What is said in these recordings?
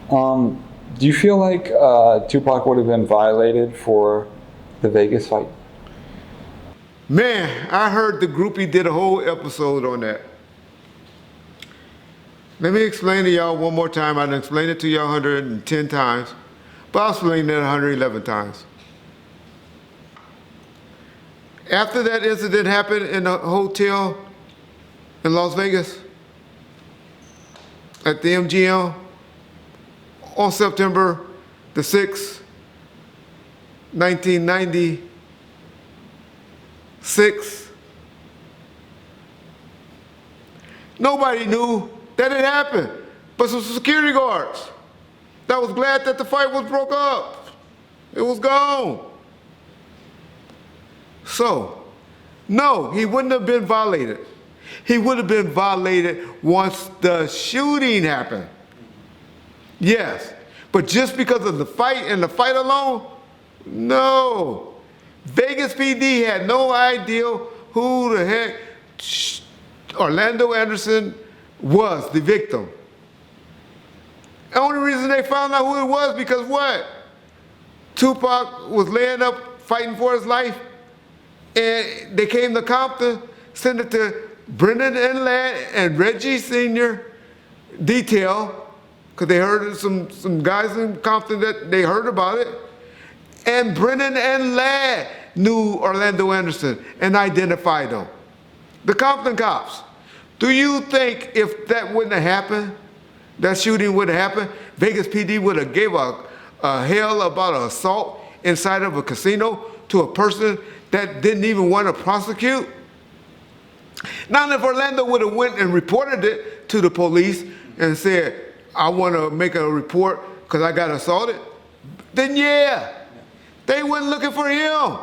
Do you feel like Tupac would have been violated for the Vegas fight? Man, I heard the groupie did a whole episode on that. Let me explain to y'all one more time. I done explained it to y'all 110 times, but I'll explain it 111 times. After that incident happened in the hotel in Las Vegas, at the MGM, on September the 6th, 1996, nobody knew that it happened but some security guards that was glad that the fight was broke up. It was gone. So, no, he wouldn't have been violated. He would have been violated once the shooting happened. Yes, but just because of the fight and the fight alone, no. Vegas PD had no idea who the heck Orlando Anderson was, the victim. The only reason they found out who it was because what? Tupac was laying up fighting for his life, and they came to Compton, sent it to Brennan and Ladd and Reggie Sr. detail, because they heard some guys in Compton that they heard about it. And Brennan and Ladd knew Orlando Anderson and identified him. The Compton cops. Do you think if that wouldn't have happened, that shooting would have happened, Vegas PD would have gave a hell about an assault inside of a casino to a person that didn't even want to prosecute? Now, if Orlando would have went and reported it to the police and said, I want to make a report because I got assaulted, then yeah, they went looking for him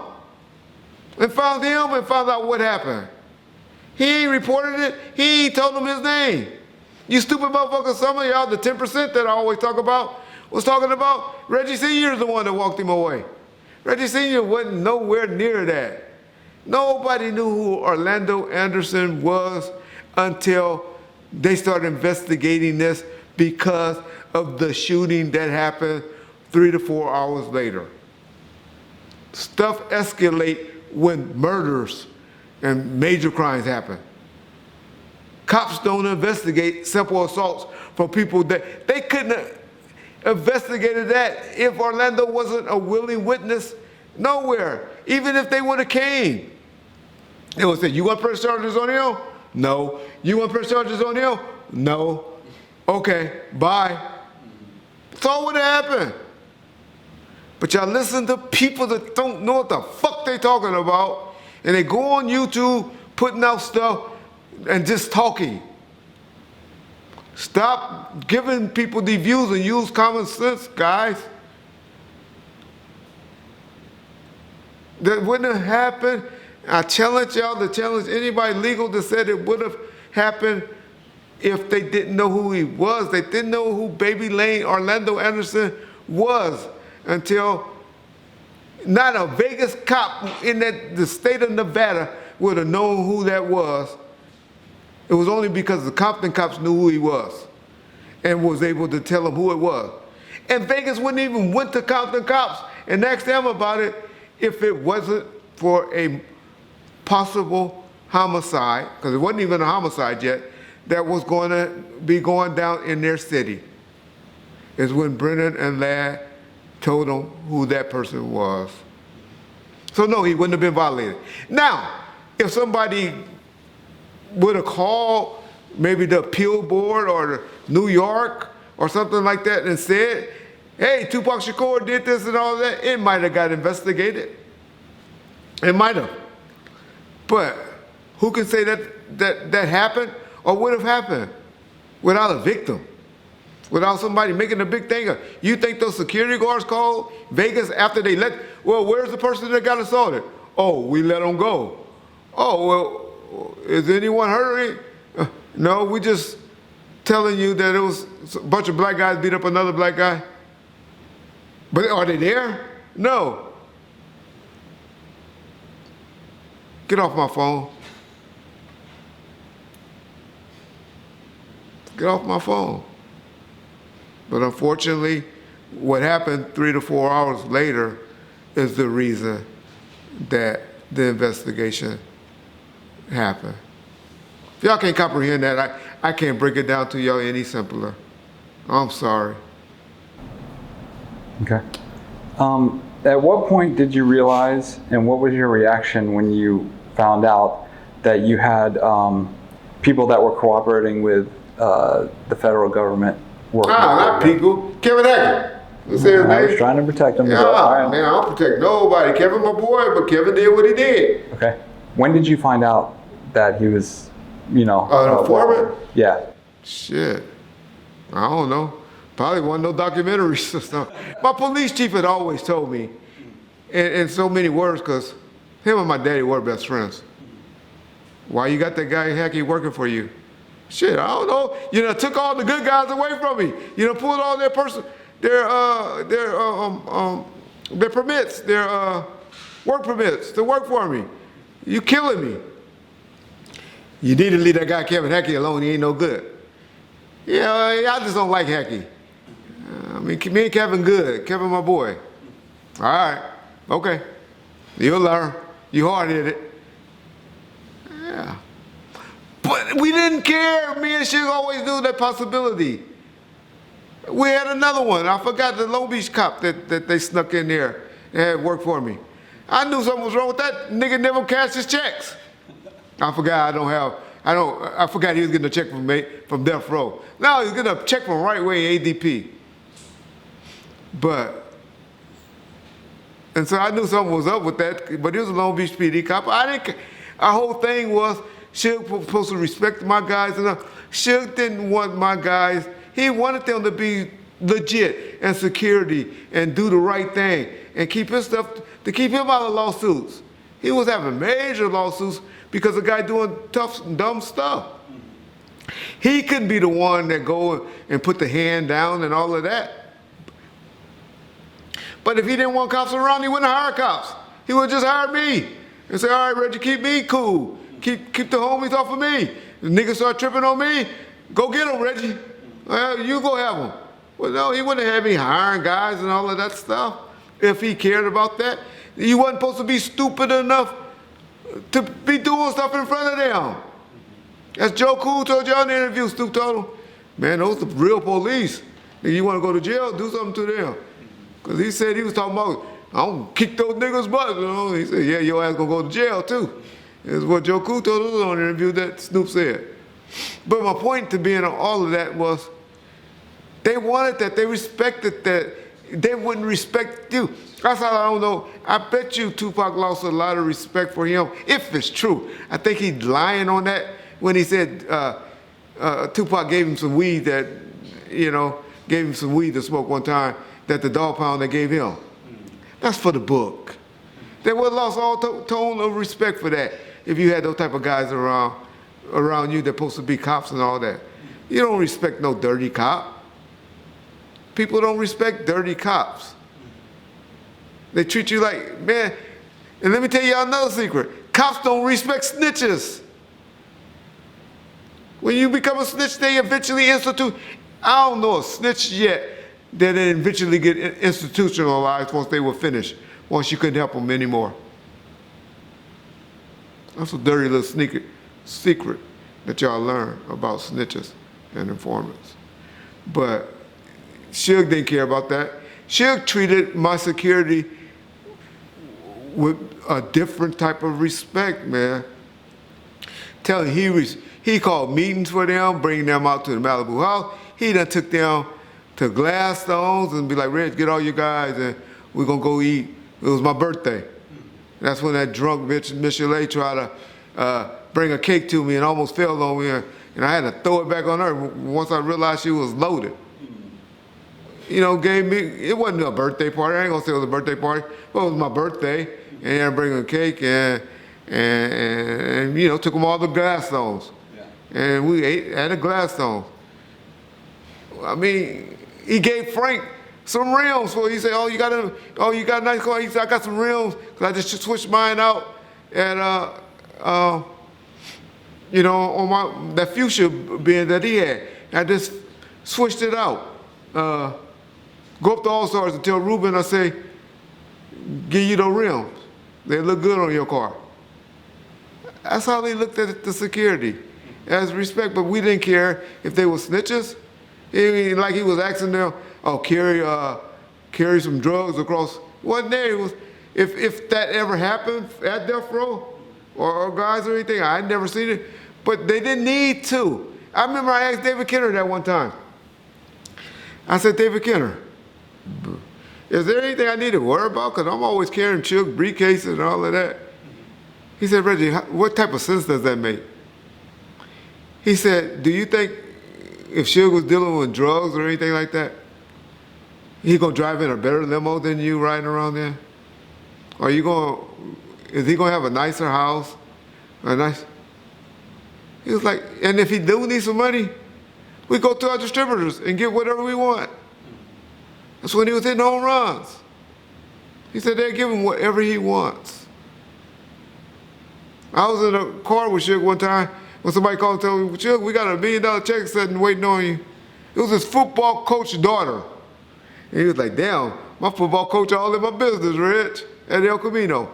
and found out what happened. He ain't reported it. He ain't told them his name. You stupid motherfuckers, some of y'all, the 10% that I always talk about, was talking about Reggie Sr. is the one that walked him away. Reggie Sr. wasn't nowhere near that. Nobody knew who Orlando Anderson was until they started investigating this because of the shooting that happened 3 to 4 hours later. Stuff escalates when murders and major crimes happen. Cops don't investigate simple assaults from people that they couldn't have investigated that if Orlando wasn't a willing witness nowhere. Even if they would have came. They would say, you want to press charges on him? No. You want to press charges on him? No. Okay, bye. That's all would have happened. But y'all listen to people that don't know what the fuck they talking about, and they go on YouTube putting out stuff and just talking. Stop giving people the views and use common sense, guys. That wouldn't have happened. I challenge y'all to challenge anybody legal that said it would have happened if they didn't know who he was. They didn't know who Baby Lane Orlando Anderson was until not a Vegas cop in the state of Nevada would have known who that was. It was only because the Compton cops knew who he was and was able to tell them who it was. And Vegas wouldn't even went to Compton cops and asked them about it if it wasn't for a possible homicide, because it wasn't even a homicide yet, that was going to be going down in their city. Is when Brennan and Ladd told them who that person was. So no, he wouldn't have been violated. Now, if somebody would have called maybe the appeal board or the New York or something like that and said, hey, Tupac Shakur did this and all that, it might have got investigated. It might have. But who can say that happened or would have happened without a victim? Without somebody making a big thing of. You think those security guards called Vegas after they well, where's the person that got assaulted? Oh, we let them go. Oh, well, is anyone hurt? No, we just telling you that it was a bunch of black guys beat up another black guy. But are they there? No. Get off my phone. Get off my phone. But unfortunately, what happened 3 to 4 hours later is the reason that the investigation happened. If y'all can't comprehend that, I can't break it down to y'all any simpler. I'm sorry. Okay. At what point did you realize, and what was your reaction when you found out that you had people that were cooperating with the federal government working? Not people. Kevin Hackett. Let's say his I was name. trying to protect him. Man, I don't protect nobody. Kevin, my boy, but Kevin did what he did. Okay. When did you find out that he was, An informant? Yeah. Shit. I don't know. Probably wasn't no documentaries or stuff. My police chief had always told me, in so many words, because him and my daddy were best friends. Why you got that guy Hackey working for you? Shit, I don't know. Took all the good guys away from me. Pulled all their permits, their work permits to work for me. You killing me. You need to leave that guy Kevin Hackey alone. He ain't no good. Yeah, I just don't like Hackey. Me and Kevin good. Kevin, my boy. All right. Okay. You'll learn. You hard-headed. Yeah. But we didn't care. Me and Suge always knew that possibility. We had another one. I forgot the Long Beach cop that they snuck in there and had worked for me. I knew something was wrong with that. Nigga never cashed his checks. I forgot I forgot he was getting a check from Death Row. No, he was getting a check from Right Way ADP. And so I knew something was up with that, but he was a Long Beach PD cop. Our whole thing was, Suge was supposed to respect my guys enough. Suge didn't want my guys, he wanted them to be legit and security and do the right thing and keep his stuff, to keep him out of lawsuits. He was having major lawsuits because the guy doing tough, dumb stuff. He couldn't be the one that go and put the hand down and all of that. But if he didn't want cops around, he wouldn't hire cops. He would just hire me and say, all right, Reggie, keep me cool. Keep the homies off of me. The niggas start tripping on me, go get them, Reggie. You go have them. Well, no, he wouldn't have me hiring guys and all of that stuff if he cared about that. He wasn't supposed to be stupid enough to be doing stuff in front of them. As Joe Cool told y'all in the interview, Stu told him, man, those are the real police. If you want to go to jail, do something to them. Because he said he was talking about, I don't kick those niggas' butt. He said, yeah, your ass gonna go to jail too. Is what Joe Cool told us on the interview that Snoop said. But my point to being on all of that was, they wanted that, they respected that, they wouldn't respect you. That's how I don't know. I bet you Tupac lost a lot of respect for him, if it's true. I think he's lying on that when he said Tupac gave him some weed that, gave him some weed to smoke one time that the dog pound they gave him. That's for the book. They would have lost all tone of respect for that if you had those type of guys around you that supposed to be cops and all that. You don't respect no dirty cop. People don't respect dirty cops. They treat you like, man, and let me tell y'all another secret. Cops don't respect snitches. When you become a snitch, they eventually institute. I don't know a snitch yet that they eventually get institutionalized once they were finished, once you couldn't help them anymore. That's a dirty little secret that y'all learn about snitches and informants. But Suge didn't care about that. Suge treated my security with a different type of respect, man. Tell him he called meetings for them, bringing them out to the Malibu house. He done took them to Gladstone's and be like, Reg, get all your guys and we're gonna go eat. It was my birthday. That's when that drunk bitch, Miss Chalet, tried to bring a cake to me and almost fell on me, and I had to throw it back on her once I realized she was loaded. Gave me, it wasn't a birthday party. I ain't gonna say it was a birthday party, but it was my birthday, and I bring a cake and took them all to Gladstone's. Yeah. And we ate at a Gladstone. I mean, he gave Frank some rims. So he said, oh, you got a nice car? He said, I got some rims, because I just switched mine out at, on that Fuchsia bin that he had. I just switched it out. go up to All Stars and tell Ruben, I say, give you the rims. They look good on your car. That's how they looked at the security, as respect. But we didn't care if they were snitches. Like he was asking them, oh, carry some drugs across. Wasn't there? It was, if that ever happened at Death Row or guys or anything, I'd never seen it. But they didn't need to. I remember I asked David Kenner that one time. I said, David Kenner, is there anything I need to worry about? Because I'm always carrying Chuck briefcases and all of that. He said, Reggie, what type of sense does that make? He said, do you think if Suge was dealing with drugs or anything like that, he gonna drive in a better limo than you riding around there? Are you is he gonna have a nicer house? He was like, and if he do need some money, we go to our distributors and get whatever we want. That's when he was hitting home runs. He said they'll give him whatever he wants. I was in a car with Suge one time when somebody called and told me, Suge, we got $1 million check sitting waiting on you. It was his football coach's daughter. And he was like, damn, my football coach all in my business, Rich, at El Camino.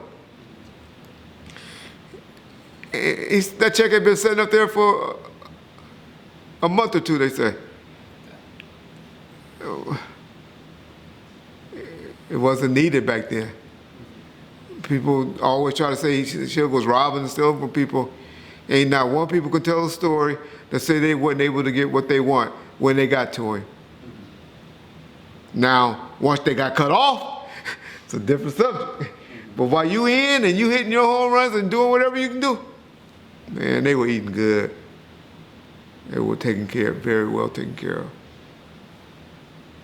That check had been sitting up there for a month or two, they say. It wasn't needed back then. People always try to say Suge was robbing and stealing from people. Ain't not one people could tell a story that say they wasn't able to get what they want when they got to him. Now, once they got cut off, it's a different subject. But while you in and you hitting your home runs and doing whatever you can do, man, they were eating good. They were taken care of, very well taken care of.